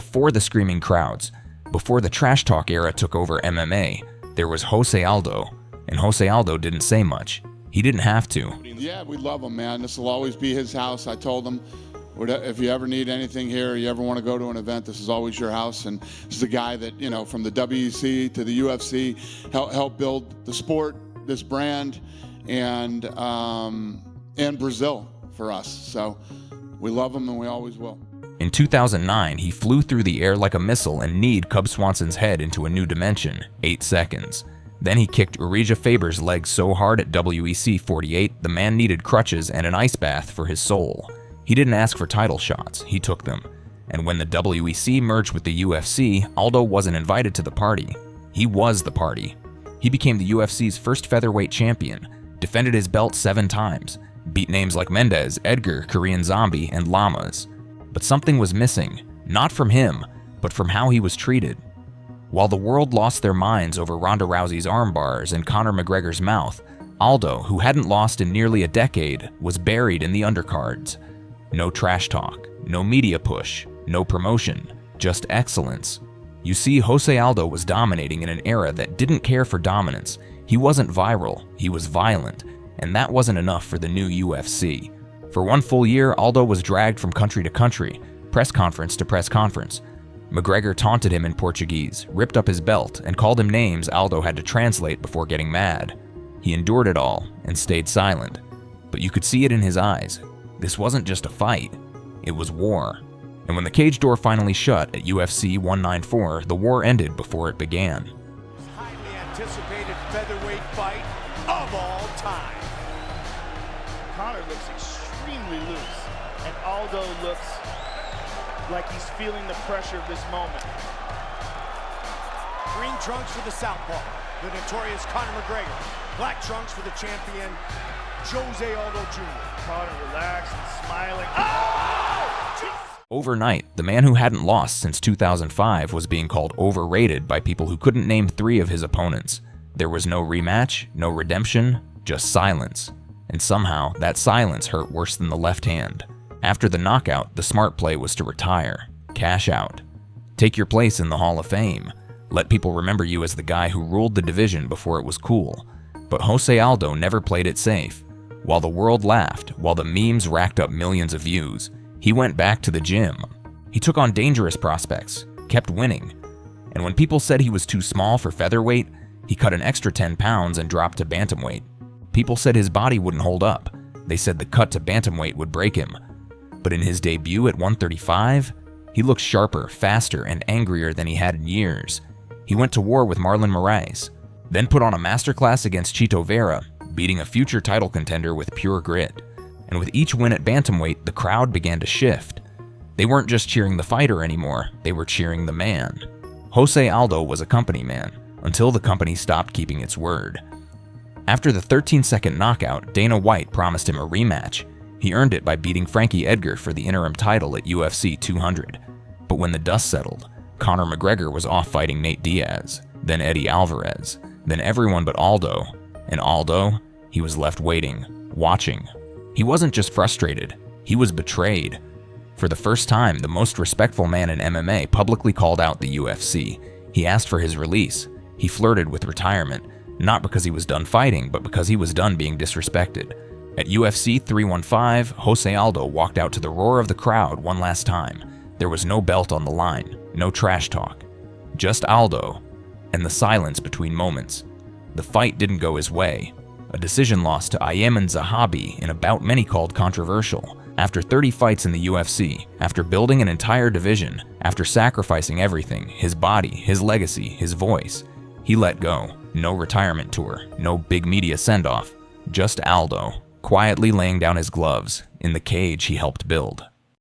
before the screaming crowds, before the trash talk era took over MMA, there was José Aldo, and José Aldo didn't say much. He didn't have to. Yeah, we love him, man. This will always be his house. I told him, if you ever need anything here, you ever want to go to an event, this is always your house. And this is a guy that, you know, from the WEC to the UFC, helped build the sport, this brand, and Brazil for us. So we love him and we always will. In 2009, he flew through the air like a missile and kneed Cub Swanson's head into a new dimension, 8 seconds. Then he kicked Urijah Faber's legs so hard at WEC 48, the man needed crutches and an ice bath for his soul. He didn't ask for title shots, he took them. And when the WEC merged with the UFC, Aldo wasn't invited to the party. He was the party. He became the UFC's first featherweight champion, defended his belt 7 times, beat names like Mendez, Edgar, Korean Zombie, and Lamas. But something was missing, not from him, but from how he was treated. While the world lost their minds over Ronda Rousey's arm bars and Conor McGregor's mouth, Aldo, who hadn't lost in nearly a decade, was buried in the undercards. No trash talk, no media push, no promotion, just excellence. You see, José Aldo was dominating in an era that didn't care for dominance. He wasn't viral, he was violent, and that wasn't enough for the new UFC. For 1 full year, Aldo was dragged from country to country, press conference to press conference. McGregor taunted him in Portuguese, ripped up his belt, and called him names Aldo had to translate before getting mad. He endured it all and stayed silent. But you could see it in his eyes. This wasn't just a fight, it was war. And when the cage door finally shut at UFC 194, the war ended before it began. Highly anticipated featherweight fight of all time. Conor looks extremely loose, and Aldo looks like he's feeling the pressure of this moment. Green trunks for the southpaw, the notorious Conor McGregor. Black trunks for the champion, José Aldo Jr. Conor relaxed and smiling. Oh! Overnight, the man who hadn't lost since 2005 was being called overrated by people who couldn't name 3 of his opponents. There was no rematch, no redemption, just silence. And somehow, that silence hurt worse than the left hand. After the knockout, the smart play was to retire, cash out. Take your place in the Hall of Fame. Let people remember you as the guy who ruled the division before it was cool. But José Aldo never played it safe. While the world laughed, while the memes racked up millions of views, he went back to the gym. He took on dangerous prospects, kept winning. And when people said he was too small for featherweight, he cut an extra 10 pounds and dropped to bantamweight. People said his body wouldn't hold up. They said the cut to bantamweight would break him. But in his debut at 135, he looked sharper, faster, and angrier than he had in years. He went to war with Marlon Moraes, then put on a masterclass against Chito Vera, beating a future title contender with pure grit. And with each win at bantamweight, the crowd began to shift. They weren't just cheering the fighter anymore, they were cheering the man. José Aldo was a company man, until the company stopped keeping its word. After the 13-second knockout, Dana White promised him a rematch. He earned it by beating Frankie Edgar for the interim title at UFC 200. But when the dust settled, Conor McGregor was off fighting Nate Diaz, then Eddie Alvarez, then everyone but Aldo. And Aldo, he was left waiting, watching. He wasn't just frustrated, he was betrayed. For the first time, the most respectful man in MMA publicly called out the UFC. He asked for his release. He flirted with retirement, not because he was done fighting, but because he was done being disrespected. At UFC 315, José Aldo walked out to the roar of the crowd one last time. There was no belt on the line, no trash talk. Just Aldo, and the silence between moments. The fight didn't go his way. A decision loss to Ayman Zahabi in a bout many called controversial. After 30 fights in the UFC, after building an entire division, after sacrificing everything, his body, his legacy, his voice, he let go. No retirement tour, no big media send-off. Just Aldo, quietly laying down his gloves in the cage he helped build.